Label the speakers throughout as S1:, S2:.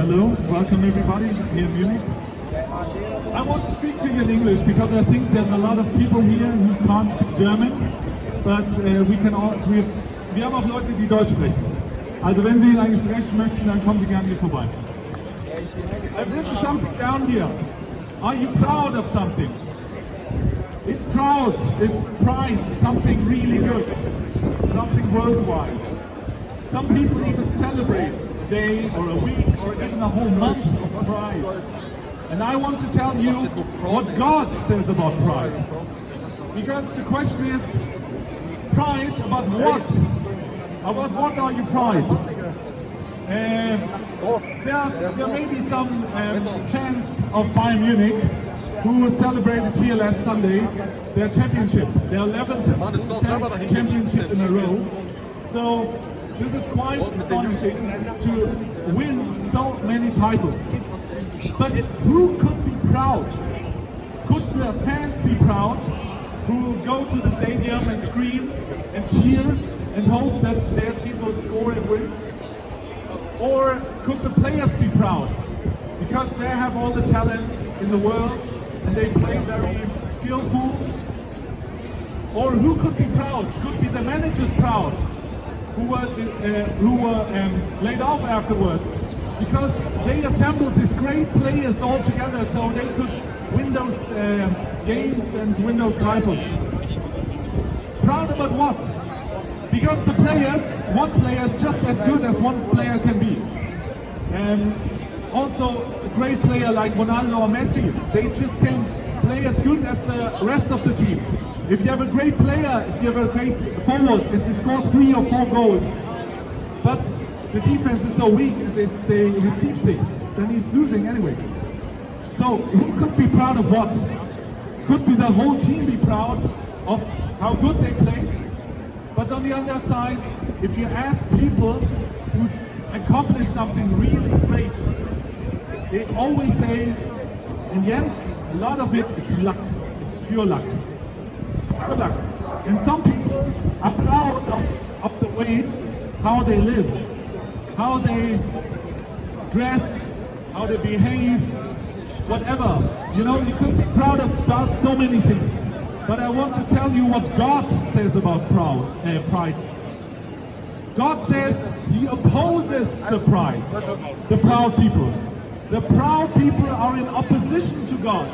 S1: Hello, welcome everybody here in Munich. I want to speak to you in English because I think there's a lot of people here who can't speak German, but wir haben auch Leute, die Deutsch sprechen. Also wenn Sie eigentlich sprechen möchten, dann kommen Sie gerne hier vorbei. I've written something down here. Are you proud of something? Is pride something really good? Something worthwhile? Some people even celebrate a day or a week or even a whole month of pride. And I want to tell you what God says about pride. Because the question is, pride about what? About what are you pride? There may be some fans of Bayern Munich who celebrated here last Sunday their championship, their 11th championship in a row. So this is quite astonishing to win so many titles. But who could be proud? Could the fans be proud who go to the stadium and scream and cheer and hope that their team will score and win? Or could the players be proud because they have all the talent in the world and they play very skillful? Or who could be proud? Could be the managers proud who were laid off afterwards because they assembled these great players all together so they could win those games and win those titles. Proud about what? Because the players, one player is just as good as one player can be. Also, a great player like Ronaldo or Messi, they just can play as good as the rest of the team. If you have a great player, if you have a great forward and he scores 3 or 4 goals, but the defense is so weak and they receive 6, then he's losing anyway. So who could be proud of what? Could be the whole team be proud of how good they played? But on the other side, if you ask people who accomplish something really great, they always say, in the end, a lot of it's luck. It's pure luck. It's pure luck. And some people are proud of the way how they live, how they dress, how they behave, whatever. You know, you could be proud about so many things. But I want to tell you what God says about pride. God says He opposes the proud people. The proud people are in opposition to God.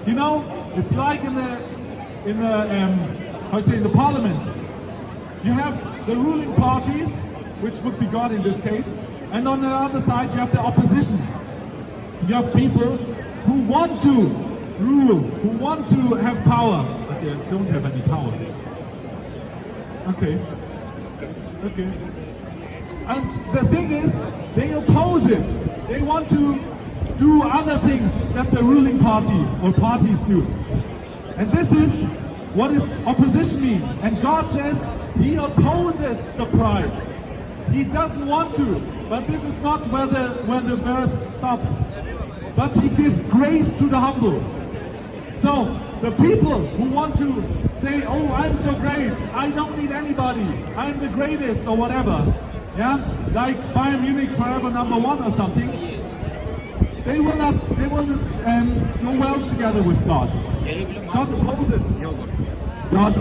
S1: You know, it's like in the parliament. You have the ruling party, which would be God in this case, and on the other side you have the opposition. You have people who want to rule, who want to have power, but they don't have any power. Okay. And the thing is, they oppose it. They want to do other things that the ruling party or parties do. And this is what is opposition mean. And God says He opposes the pride. He doesn't want to, but this is not where the verse stops. But He gives grace to the humble. So the people who want to say, oh, I'm so great, I don't need anybody, I'm the greatest or whatever, yeah, like Bayern Munich forever #1 or something, they will not go well together with God. God opposes. God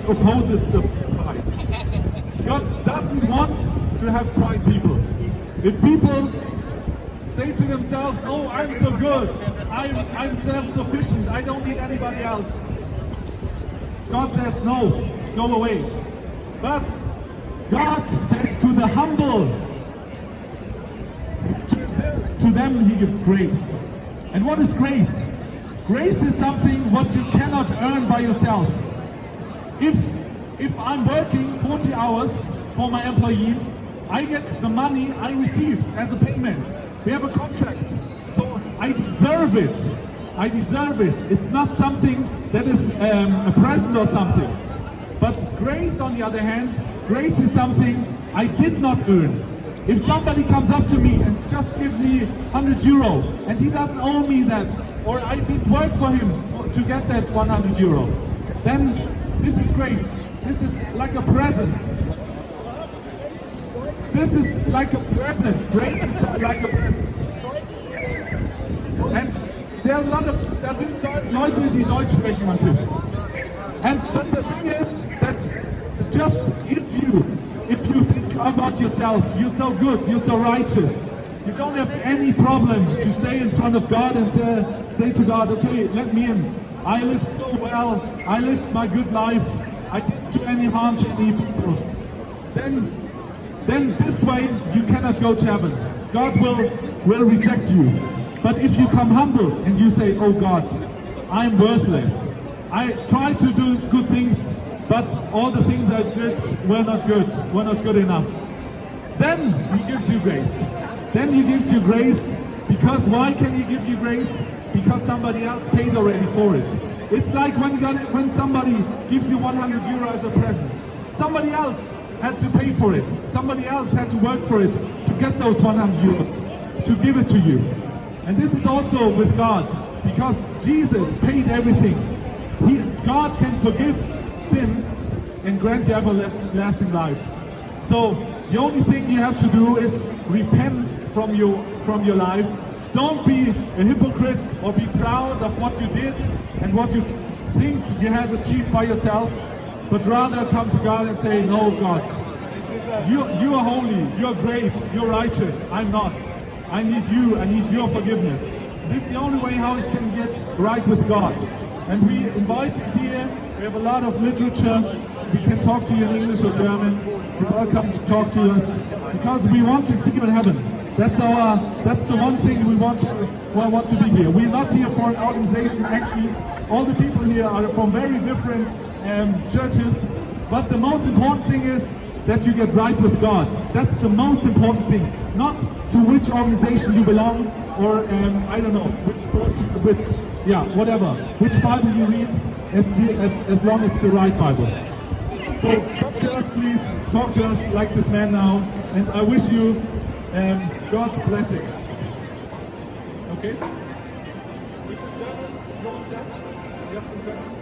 S1: opposes the pride. God doesn't want to have pride people. If people say to themselves, oh, I'm so good, I'm self-sufficient, I don't need anybody else, God says, no, go away. But God says to the humble, to them He gives grace. And what is grace? Grace is something what you cannot earn by yourself. If I'm working 40 hours for my employee, I get the money I receive as a payment. We have a contract, so I deserve it. I deserve it. It's not something that is a present or something. But grace, on the other hand, grace is something I did not earn. If somebody comes up to me and just gives me 100 euro and he doesn't owe me that, or I did work for him to get that 100 euro, then this is grace. This is like a present. This is like a present. Grace is like a present. there are a lot of, da sind Leute, die Deutsch sprechen am Tisch. But the thing is that just if you think about yourself, you're so good, you're so righteous, you don't have any problem to stay in front of God and say to God, okay, let me in. I lived so well, I lived my good life, I didn't do any harm to any people. Then this way you cannot go to heaven. God will reject you. But if you come humble and you say, oh God, I'm worthless. I tried to do good things, but all the things I did were not good enough. Then He gives you grace. Then He gives you grace, because why can He give you grace? Because somebody else paid already for it. It's like when somebody gives you 100 euro as a present. Somebody else had to pay for it. Somebody else had to work for it to get those 100 euros, to give it to you. And this is also with God, because Jesus paid everything. God can forgive sin and grant you everlasting life. So the only thing you have to do is repent from your life. Don't be a hypocrite or be proud of what you did and what you think you had achieved by yourself, but rather come to God and say, no, God, you are holy, you're great, you're righteous, I'm not. I need you, I need your forgiveness. This is the only way how you can get right with God. And we invite you here, we have a lot of literature, we can talk to you in English or German, you're welcome to talk to us, because we want to see you in heaven. That's the one thing we want to be here. We're not here for an organization. Actually, all the people here are from very different churches, but the most important thing is that you get right with God. That's the most important thing. Not to which organization you belong, or I don't know, whatever. Which Bible you read, as long as it's the right Bible. So talk to us, please. Talk to us like this man now, and I wish you God's blessing. Okay? You have some questions?